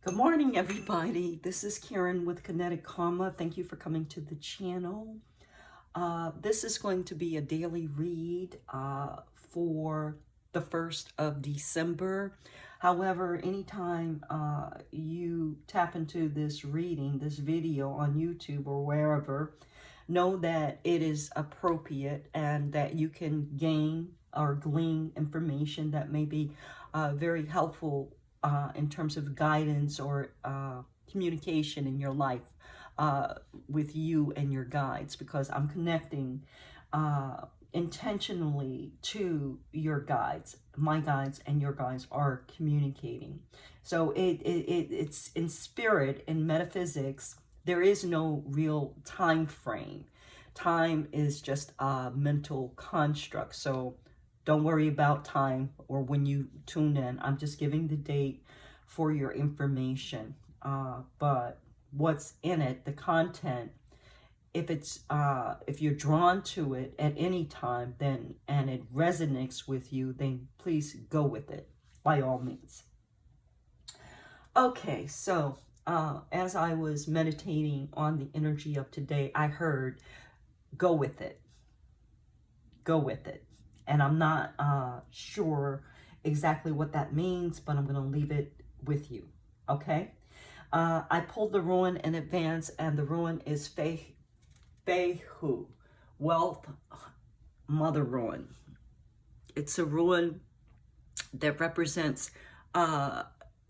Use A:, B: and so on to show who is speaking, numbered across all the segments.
A: Good morning, everybody. This is Karen with Kenetickarma. Thank you for coming to the channel. This is going to be a daily read for the 1st of December. However, anytime you tap into this reading, this video on YouTube or wherever, know that it is appropriate and that you can gain or glean information that may be very helpful in terms of guidance or communication in your life with you and your guides, because I'm connecting intentionally to your guides. My guides and your guides are communicating. So it's in spirit, in metaphysics, there is no real time frame. Time is just a mental construct. So don't worry about time or when you tune in. I'm just giving the date for your information. But what's in it, the content, if you're drawn to it at any time, then and it resonates with you, then please go with it by all means. Okay, so as I was meditating on the energy of today, I heard, go with it. Go with it. And I'm not sure exactly what that means, but I'm going to leave it with you. Okay? I pulled the ruin in advance, and the ruin is Fehu, wealth, mother ruin. It's a ruin that represents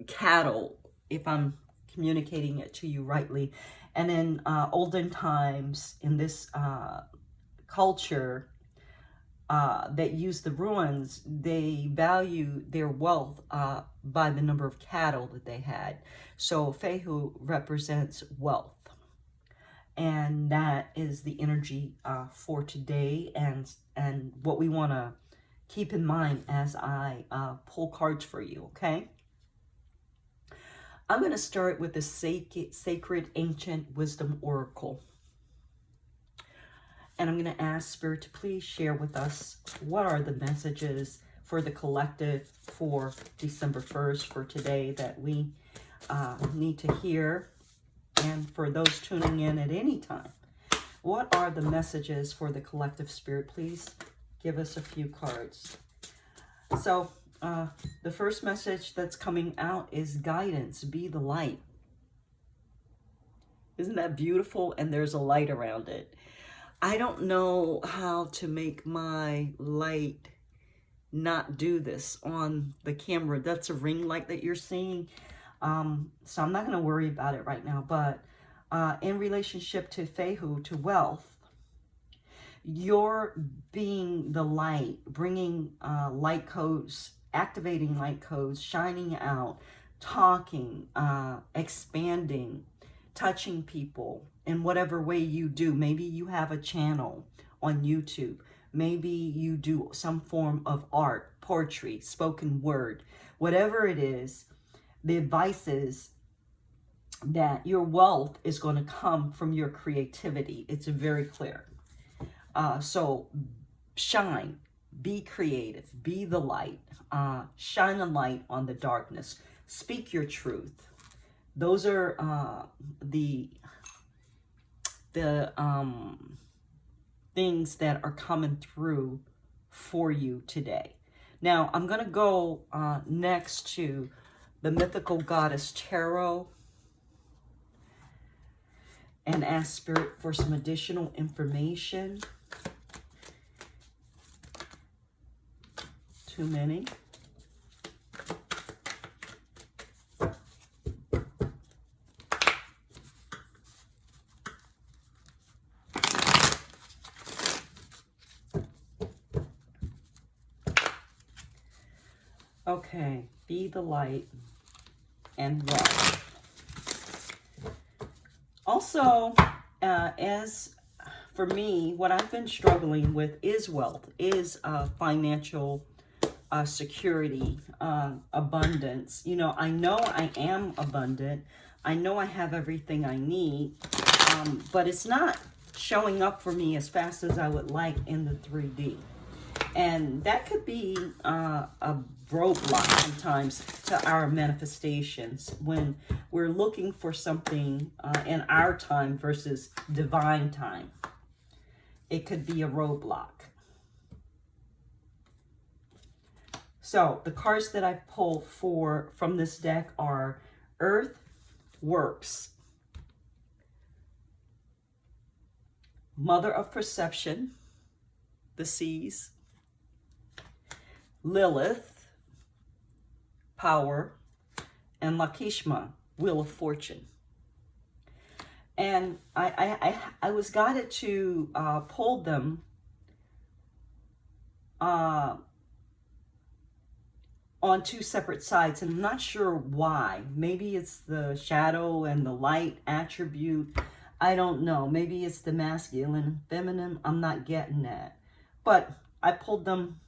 A: cattle, if I'm communicating it to you rightly. And in olden times, in this culture, that use the ruins, they value their wealth by the number of cattle that they had. So Fehu represents wealth. And that is the energy for today, and what we want to keep in mind as I pull cards for you, okay? I'm going to start with the Sacred Ancient Wisdom Oracle. And I'm going to ask Spirit to please share with us what are the messages for the collective for December 1st, for today, that we need to hear. And for those tuning in at any time, what are the messages for the collective, Spirit? Please give us a few cards. So the first message that's coming out is guidance. Be the light. Isn't that beautiful? And there's a light around it. I don't know how to make my light not do this on the camera. That's a ring light that you're seeing. So I'm not going to worry about it right now. But in relationship to Fehu, to wealth, you're being the light, bringing light codes, activating light codes, shining out, talking, expanding, touching people in whatever way you do. Maybe you have a channel on YouTube. Maybe you do some form of art, poetry, spoken word. Whatever it is, the advice is that your wealth is going to come from your creativity. It's very clear. So shine, be creative, be the light, shine a light on the darkness, speak your truth. Those are the things that are coming through for you today. Now, I'm going to go next to the mythical goddess Tarot and ask Spirit for some additional information. Too many. Okay, be the light and wealth. Also, as for me, what I've been struggling with is wealth, is financial security, abundance. You know I am abundant. I know I have everything I need, but it's not showing up for me as fast as I would like in the 3D. And that could be a roadblock sometimes to our manifestations when we're looking for something in our time versus divine time. It could be a roadblock. So the cards that I've pulled from this deck are Earth Works, Mother of Perception, the Seas, Lilith, Power, and Lakshmi, Wheel of Fortune. And I was guided to pull them on two separate sides, and I'm not sure why. Maybe it's the shadow and the light attribute. I don't know. Maybe it's the masculine and feminine. I'm not getting that. But I pulled them,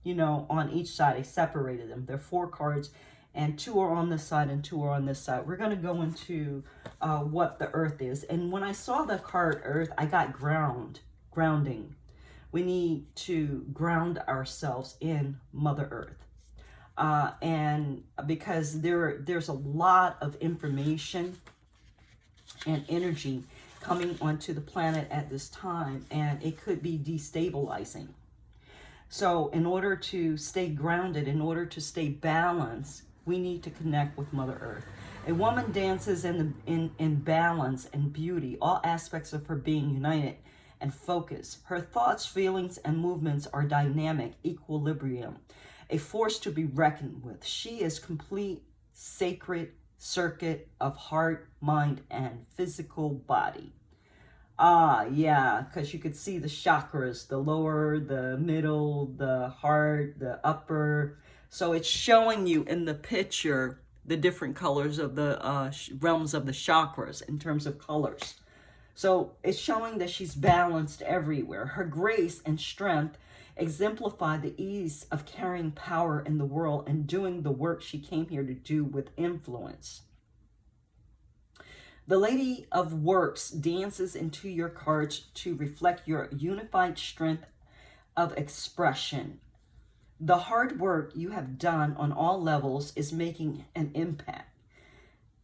A: you know, on each side. I separated them. There are 4 cards, and 2 are on this side and 2 are on this side. We're going to go into what the earth is. And when I saw the card earth, I got grounding. We need to ground ourselves in Mother Earth. And because there's a lot of information and energy coming onto the planet at this time, and it could be destabilizing. So in order to stay grounded, in order to stay balanced, we need to connect with Mother Earth. A woman dances in balance and beauty, all aspects of her being united and focused. Her thoughts, feelings, and movements are dynamic, equilibrium, a force to be reckoned with. She is complete, sacred circuit of heart, mind, and physical body. Yeah, because you could see the chakras, the lower, the middle, the heart, the upper. So it's showing you in the picture the different colors of the realms of the chakras in terms of colors. So it's showing that she's balanced everywhere. Her grace and strength exemplify the ease of carrying power in the world and doing the work she came here to do with influence. The Lady of Works dances into your cards to reflect your unified strength of expression. The hard work you have done on all levels is making an impact.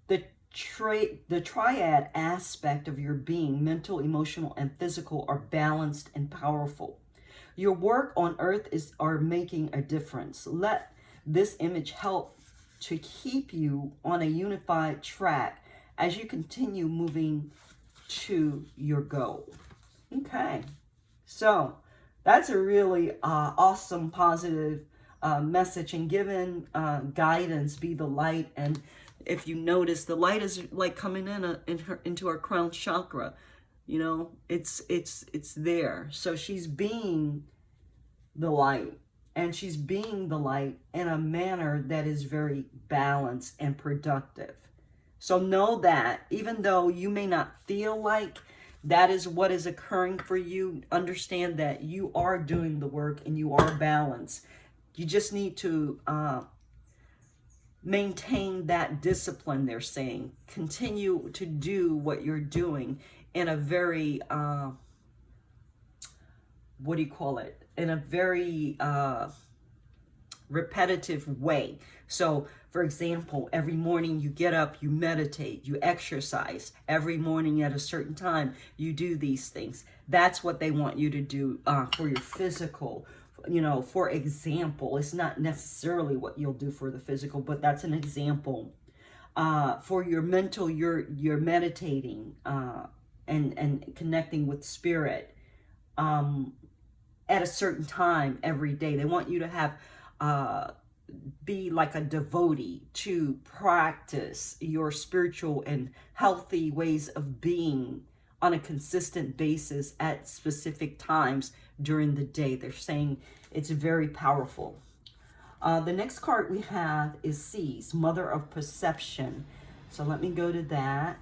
A: The triad aspect of your being, mental, emotional, and physical, are balanced and powerful. Your work on earth are making a difference. Let this image help to keep you on a unified track as you continue moving to your goal. Okay, so that's a really awesome, positive message, and given guidance, be the light. And if you notice, the light is like coming into our crown chakra. You know, it's there. So she's being the light, and she's being the light in a manner that is very balanced and productive. So know that even though you may not feel like that is what is occurring for you, understand that you are doing the work and you are balanced. You just need to maintain that discipline, they're saying. Continue to do what you're doing in a very, in a very repetitive way. So, for example, every morning you get up, you meditate, you exercise. Every morning at a certain time, you do these things. That's what they want you to do for your physical. You know, for example, it's not necessarily what you'll do for the physical, but that's an example. For your mental, you're meditating and connecting with spirit at a certain time every day. They want you to have be like a devotee, to practice your spiritual and healthy ways of being on a consistent basis at specific times during the day. They're saying it's very powerful. The next card we have is Seas, Mother of Perception. So let me go to that.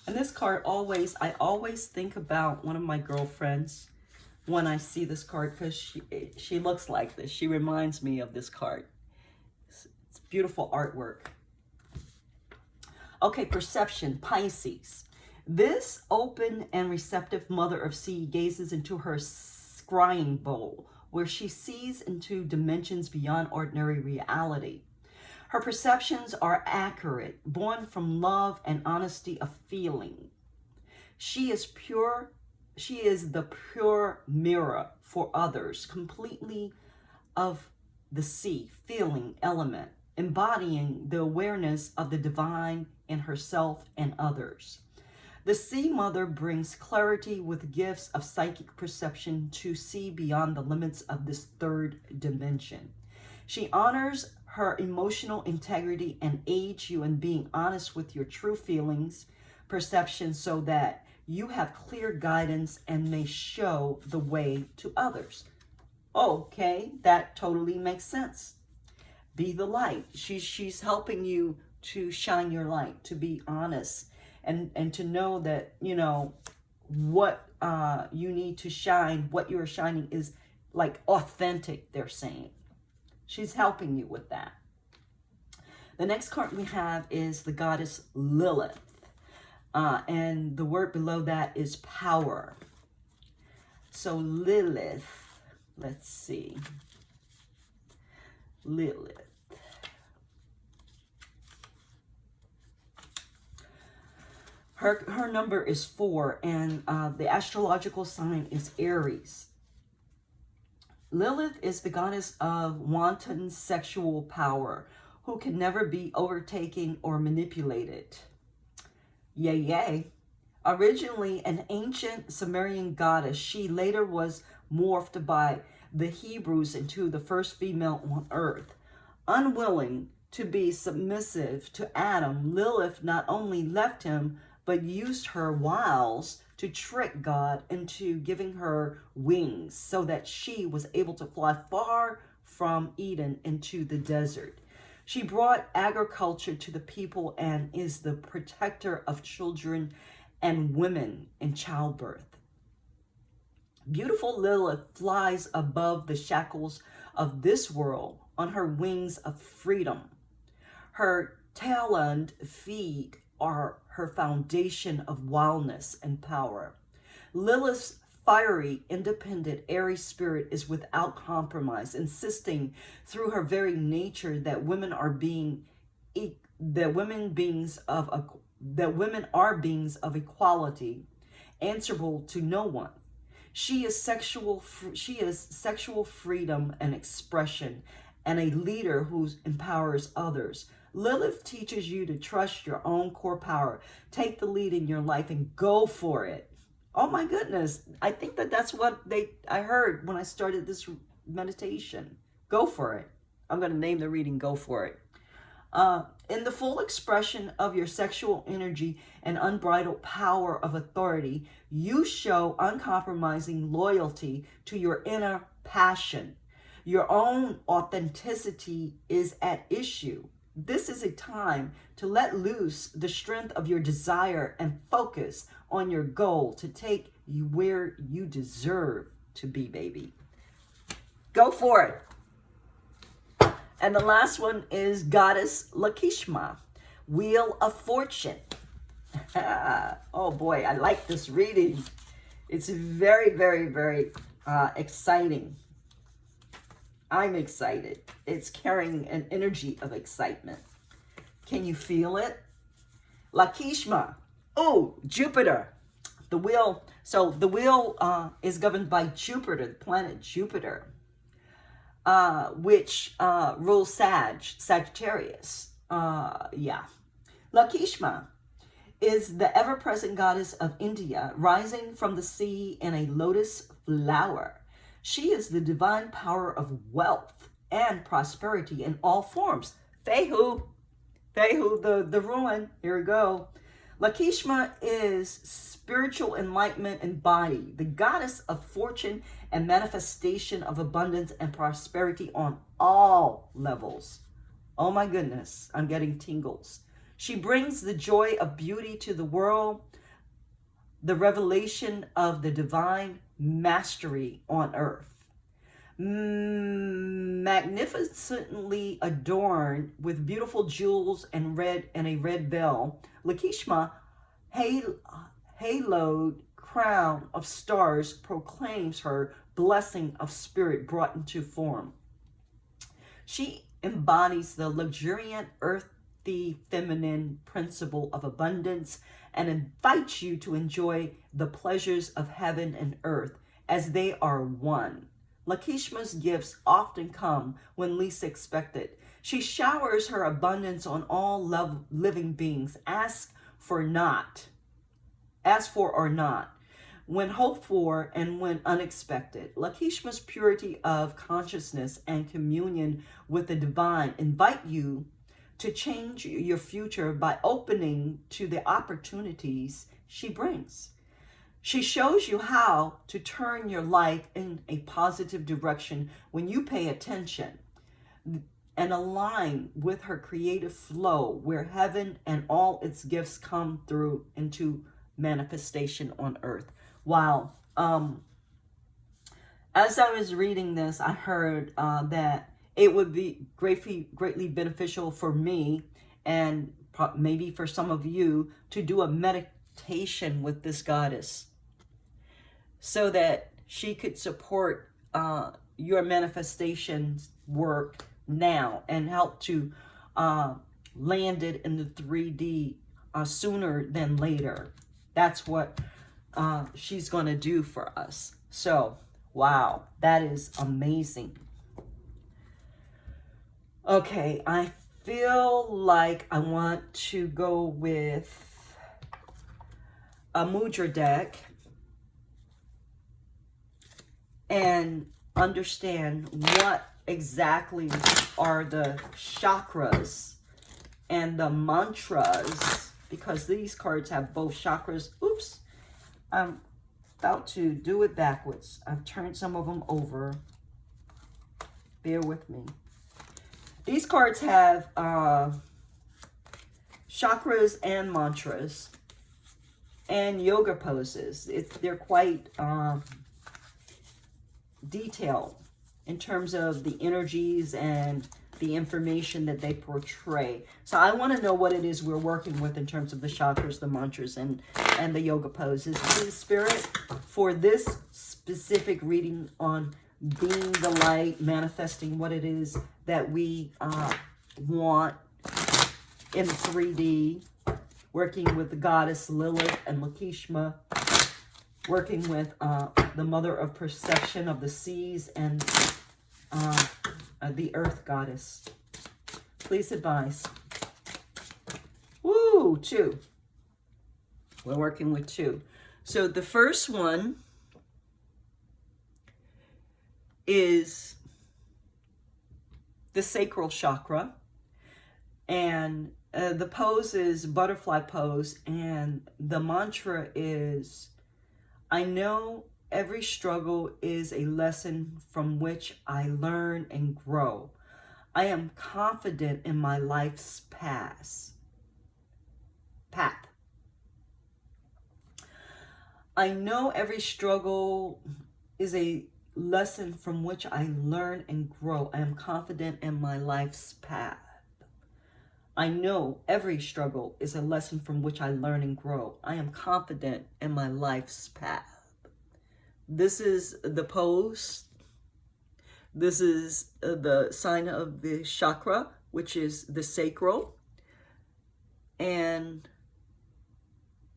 A: And this card I always think about one of my girlfriends when I see this card, because she looks like this. She reminds me of this card. It's beautiful artwork. Okay, perception, Pisces. This open and receptive mother of sea gazes into her scrying bowl, where she sees into dimensions beyond ordinary reality. Her perceptions are accurate, born from love and honesty of feeling. She is pure. She is the pure mirror for others, completely of the sea, feeling element, embodying the awareness of the divine in herself and others. The Sea Mother brings clarity with gifts of psychic perception to see beyond the limits of this third dimension. She honors her emotional integrity and aids you in being honest with your true feelings, perceptions, so that you have clear guidance and may show the way to others. Okay, that totally makes sense. Be the light. She's helping you to shine your light, to be honest, and to know that, you know, what you need to shine, what you're shining is like authentic, they're saying. She's helping you with that. The next card we have is the goddess Lilith. And the word below that is power. So Lilith, let's see. Lilith. Her number is 4, and the astrological sign is Aries. Lilith is the goddess of wanton sexual power, who can never be overtaken or manipulated. Yay, yay. Originally an ancient Sumerian goddess, she later was morphed by the Hebrews into the first female on earth. Unwilling to be submissive to Adam, Lilith not only left him, but used her wiles to trick God into giving her wings so that she was able to fly far from Eden into the desert. She brought agriculture to the people and is the protector of children and women in childbirth. Beautiful Lilith flies above the shackles of this world on her wings of freedom. Her taloned feet are her foundation of wildness and power. Lilith's fiery, independent, airy spirit is without compromise, insisting through her very nature that women are beings of equality, answerable to no one. She is sexual freedom and expression, and a leader who empowers others. Lilith teaches you to trust your own core power, take the lead in your life, and go for it. Oh my goodness. I think that's what I heard when I started this meditation. Go for it. I'm going to name the reading, Go For It. In the full expression of your sexual energy and unbridled power of authority, you show uncompromising loyalty to your inner passion. Your own authenticity is at issue. This is a time to let loose the strength of your desire and focus on your goal to take you where you deserve to be, baby. Go for it. And the last one is Goddess Lakshmi, Wheel of Fortune. Oh boy, I like this reading. It's very, very, very exciting. I'm excited. It's carrying an energy of excitement. Can you feel it? Lakshmi. Oh, Jupiter. The wheel. So the wheel is governed by Jupiter, the planet Jupiter, which rules Sagittarius. Yeah. Lakshmi is the ever-present goddess of India, rising from the sea in a lotus flower. She is the divine power of wealth and prosperity in all forms. Fehu, the ruin. Here we go. Lakshmi is spiritual enlightenment embodied, the goddess of fortune and manifestation of abundance and prosperity on all levels. Oh my goodness, I'm getting tingles. She brings the joy of beauty to the world, the revelation of the divine mastery on earth. Mastery magnificently adorned with beautiful jewels and a red veil, Lakshmi, haloed crown of stars, proclaims her blessing of spirit brought into form. She embodies the luxuriant, earthy, feminine principle of abundance and invites you to enjoy the pleasures of heaven and earth as they are one. Lakshmi's gifts often come when least expected. She showers her abundance on all living beings. Ask for or not, when hoped for and when unexpected. Lakshmi's purity of consciousness and communion with the divine invite you to change your future by opening to the opportunities she brings. She shows you how to turn your life in a positive direction when you pay attention and align with her creative flow, where heaven and all its gifts come through into manifestation on earth. Wow. As I was reading this, I heard that it would be greatly beneficial for me and maybe for some of you to do a meditation with this goddess so that she could support your manifestation work now and help to land it in the 3D sooner than later. That's what she's going to do for us. So, wow, that is amazing. Okay, I feel like I want to go with a Mudra deck and understand what exactly are the chakras and the mantras, because these cards have both chakras. Oops, I'm about to do it backwards. I've turned some of them over. Bear with me. These cards have chakras and mantras and yoga poses. They're quite detailed in terms of the energies and the information that they portray. So I want to know what it is we're working with in terms of the chakras, the mantras, and the yoga poses. Please, Spirit, for this specific reading on being the light, manifesting what it is that we want in 3D, working with the goddess Lilith and Lakshmi, working with the mother of perception of the seas and the earth goddess. Please advise. Woo, 2. We're working with 2. So the first one is the sacral chakra, and the pose is butterfly pose, and the mantra is, I know every struggle is a lesson from which I learn and grow. I am confident in my life's path. I know every struggle is a lesson from which I learn and grow. I am confident in my life's path. I know every struggle is a lesson from which I learn and grow. I am confident in my life's path. This is the pose. This is the sign of the chakra, which is the sacral. And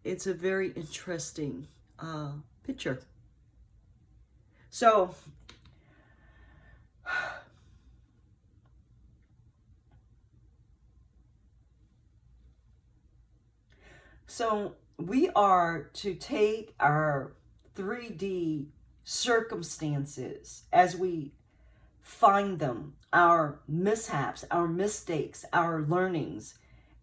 A: it's a very interesting picture. So, we are to take our 3D circumstances as we find them, our mishaps, our mistakes, our learnings,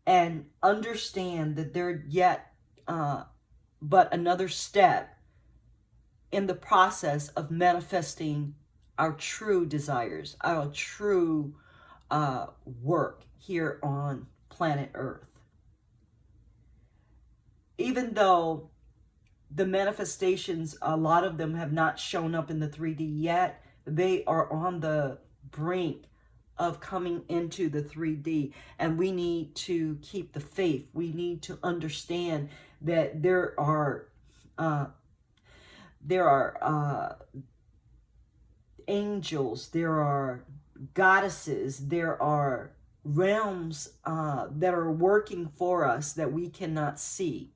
A: and understand that they're yet but another step in the process of manifesting our true desires, our true work here on planet Earth. Even though the manifestations, a lot of them have not shown up in the 3D yet, they are on the brink of coming into the 3D, and we need to keep the faith. We need to understand that there are angels, there are goddesses, there are realms that are working for us that we cannot see.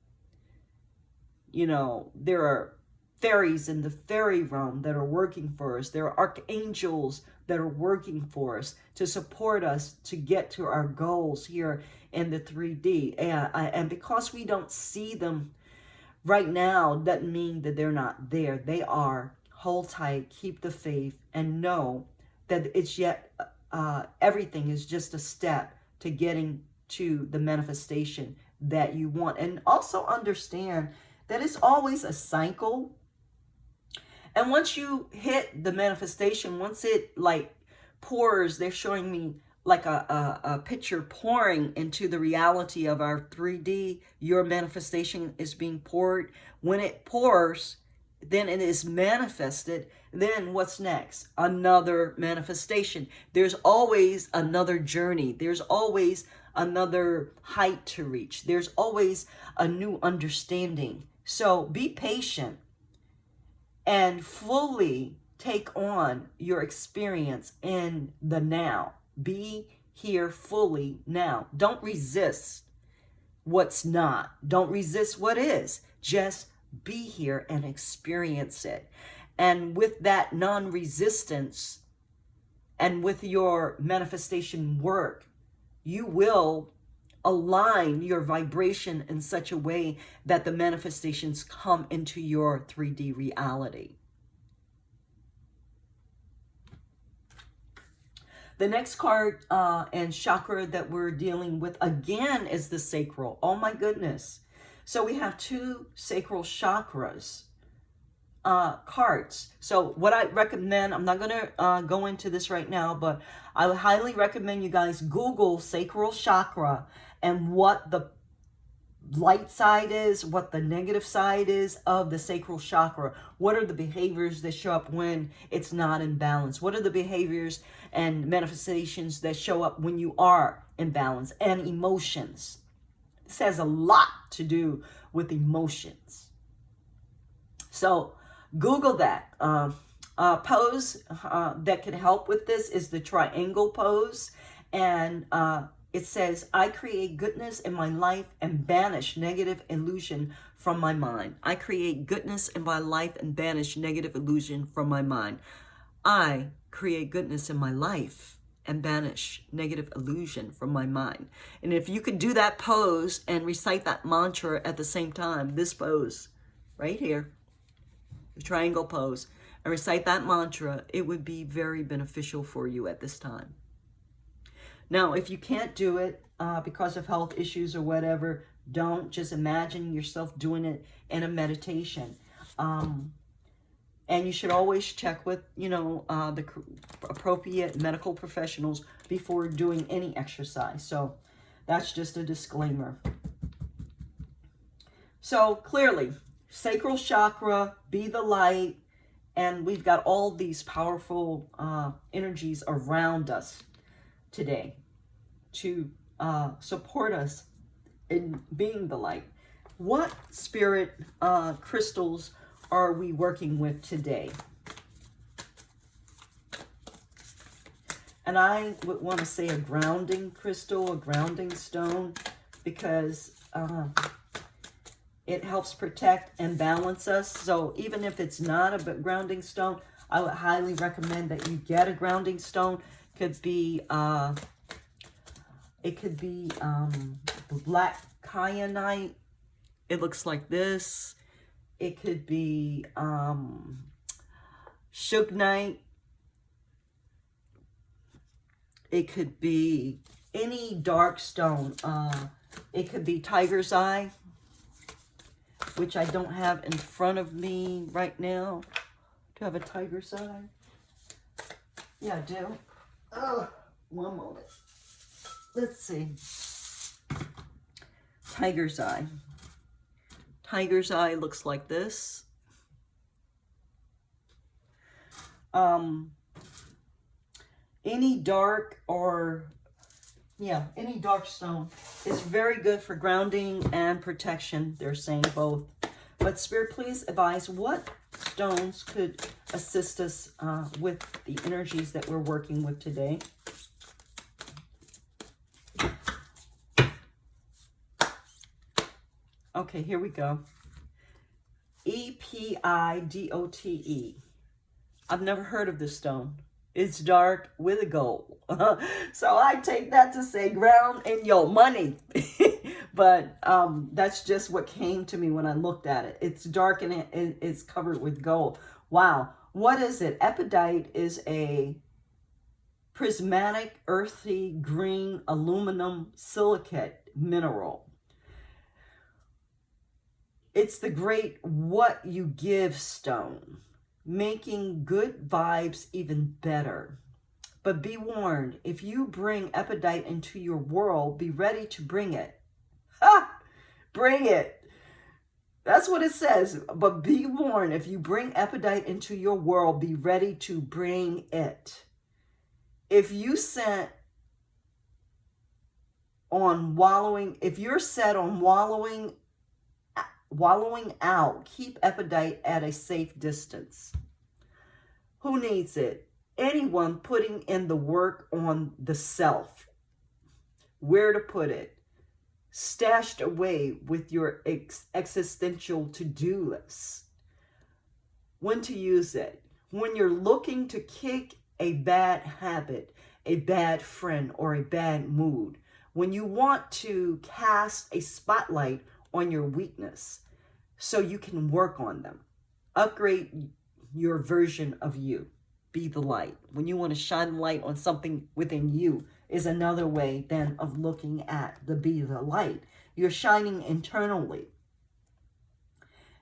A: You know, there are fairies in the fairy realm that are working for us. There are archangels that are working for us to support us to get to our goals here in the 3D. And because we don't see them right now, doesn't mean that they're not there. They are. Hold tight, keep the faith, and know that it's yet, everything is just a step to getting to the manifestation that you want. And also understand that it's always a cycle. And once you hit the manifestation, once it like pours, they're showing me like a picture pouring into the reality of our 3D. Your manifestation is being poured. When it pours, then it is manifested. Then what's next? Another manifestation. There's always another journey. There's always another height to reach. There's always a new understanding. So be patient and fully take on your experience in the now. Be here fully now. Don't resist what's not. Don't resist what is. Just be here and experience it. And with that non-resistance and with your manifestation work, you will align your vibration in such a way that the manifestations come into your 3D reality. The next card and chakra that we're dealing with again is the sacral. Oh my goodness. So we have two sacral chakras cards. So what I recommend, I'm not going to go into this right now, but I would highly recommend you guys Google sacral chakra and what the light side is, what the negative side is of the sacral chakra. What are the behaviors that show up when it's not in balance? What are the behaviors and manifestations that show up when you are in balance? And emotions. This has a lot to do with emotions. So Google that. Pose that can help with this is the triangle pose. And it says, I create goodness in my life and banish negative illusion from my mind. I create goodness in my life and banish negative illusion from my mind. I create goodness in my life and banish negative illusion from my mind. And if you could do that pose and recite that mantra at the same time, this pose right here, the triangle pose, and recite that mantra, it would be very beneficial for you at this time. Now, if you can't do it because of health issues or whatever, don't just imagine yourself doing it in a meditation. And you should always check with, the appropriate medical professionals before doing any exercise. So that's just a disclaimer. So clearly, sacral chakra, be the light, and we've got all these powerful energies around us today to support us in being the light. What spirit crystals are we working with today? And I would want to say a grounding crystal, a grounding stone, because it helps protect and balance us. So even if it's not a grounding stone, I would highly recommend that you get a grounding stone. It could be black kyanite. It looks like this. It could be shugnite. It could be any dark stone. It could be tiger's eye, which I don't have in front of me right now. Do I have a tiger's eye? Yeah, I do. Oh, one moment. Let's see. Tiger's eye. Tiger's eye looks like this. Any dark or, yeah, any dark stone is very good for grounding and protection. They're saying both. But Spirit, please advise what stones could assist us with the energies that we're working with today. Okay, here we go. Epidote. I've never heard of this stone. It's dark with a gold. So I take that to say ground in your money. But that's just what came to me when I looked at it. It's dark and it's covered with gold. Wow. What is it? Epidite is a prismatic, earthy, green, aluminum silicate mineral. It's the great what you give stone, making good vibes even better. But be warned, if you bring epidite into your world, be ready to bring it. Ha! Bring it. That's what it says. But be warned, if you bring epidite into your world, be ready to bring it. If you set on wallowing, if you're set on wallowing out, keep epidite at a safe distance. Who needs it? Anyone putting in the work on the self. Where to put it? Stashed away with your existential to-do list. When to use it? When you're looking to kick a bad habit, a bad friend, or a bad mood. When you want to cast a spotlight on your weakness so you can work on them. Upgrade your version of you. Be the light. When you want to shine light on something within you is another way then of looking at the be the light. You're shining internally.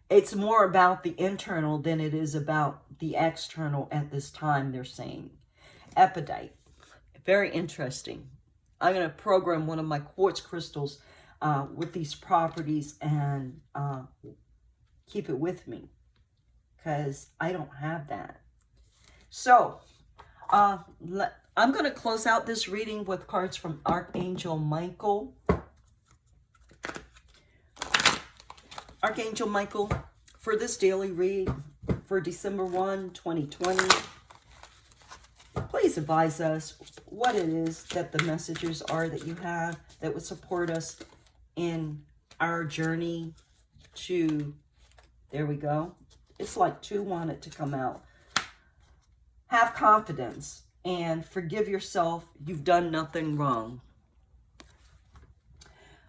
A: It's more about the internal than it is about the external at this time, they're saying. Epidite. Very interesting. I'm going to program one of my quartz crystals with these properties and keep it with me because I don't have that. So I'm going to close out this reading with cards from Archangel Michael. Archangel Michael, for this daily read for December 1, 2020, please advise us what it is that the messages are that you have that would support us in our journey to, there we go. It's like two wanted to come out. Have confidence and forgive yourself. You've done nothing wrong.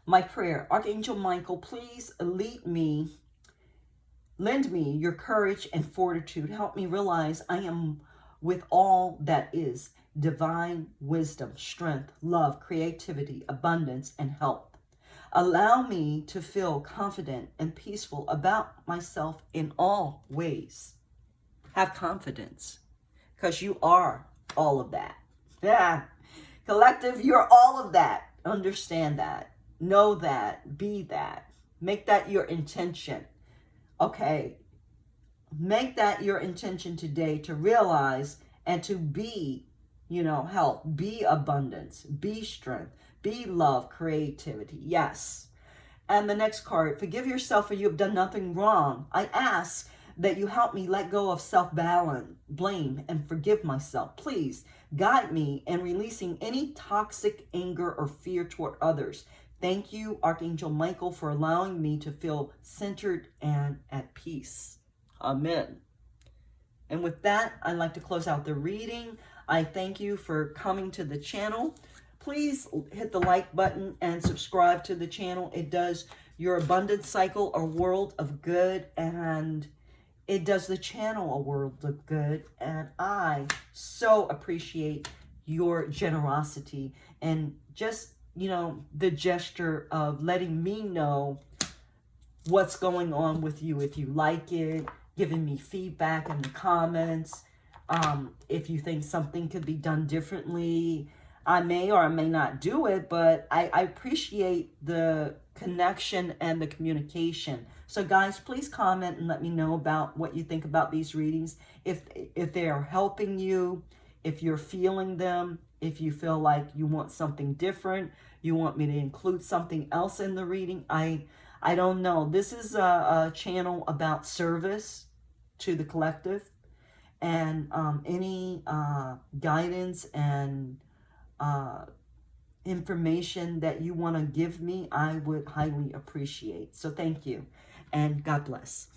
A: My prayer, Archangel Michael, please lend me your courage and fortitude. Help me realize I am with all that is divine wisdom, strength, love, creativity, abundance, and health. Allow me to feel confident and peaceful about myself in all ways. Have confidence because you are all of that. Yeah. Collective, you're all of that. Understand that. Know that. Be that. Make that your intention. Okay. Make that your intention today to realize and to be, health, be abundance, be strength, be love, creativity. Yes. And the next card, forgive yourself for you have done nothing wrong. I ask that you help me let go of self-balance, blame, and forgive myself. Please guide me in releasing any toxic anger or fear toward others. Thank you, Archangel Michael, for allowing me to feel centered and at peace. Amen. And with that, I'd like to close out the reading. I thank you for coming to the channel. Please hit the like button and subscribe to the channel. It does your abundance cycle a world of good, and it does the channel a world of good. And I so appreciate your generosity and just, the gesture of letting me know what's going on with you. If you like it, giving me feedback in the comments. If you think something could be done differently, I may or I may not do it, but I appreciate the connection and the communication. So guys, please comment and let me know about what you think about these readings. If they are helping you, If you're feeling them, if you feel like you want something different, you want me to include something else in the reading, I don't know. This is a channel about service to the collective, and any guidance and information that you want to give me, I would highly appreciate. So thank you, and God bless.